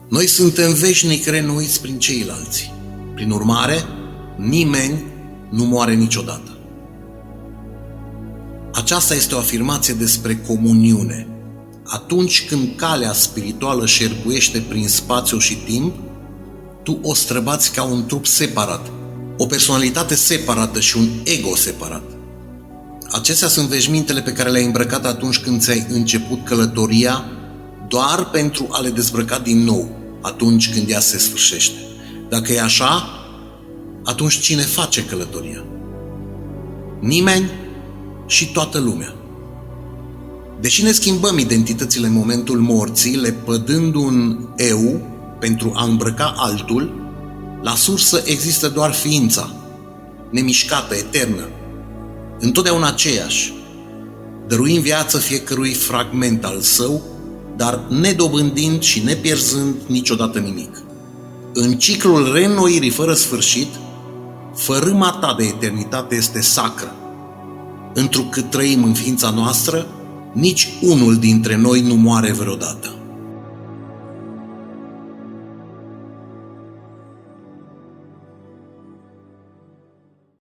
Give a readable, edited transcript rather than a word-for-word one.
Noi suntem veșnic reînnoiți prin ceilalți. Prin urmare, nimeni nu moare niciodată. Aceasta este o afirmație despre comuniune. Atunci când calea spirituală șerpuiește prin spațiu și timp, tu o străbați ca un trup separat, o personalitate separată și un ego separat. Acestea sunt veșmintele pe care le-ai îmbrăcat atunci când ți-ai început călătoria, doar pentru a le dezbrăca din nou atunci când ea se sfârșește. Dacă e așa, atunci cine face călătoria? Nimeni și toată lumea. Deși ne schimbăm identitățile în momentul morții, lepădând un eu pentru a îmbrăca altul, la sursă există doar ființa, nemișcată, eternă, întotdeauna aceeași, dăruind viață fiecărui fragment al său, dar nedobândind și nepierzând niciodată nimic. În ciclul reînnoirii fără sfârșit, fărâma ta de eternitate este sacră. Întrucât trăim în ființa noastră, nici unul dintre noi nu moare vreodată.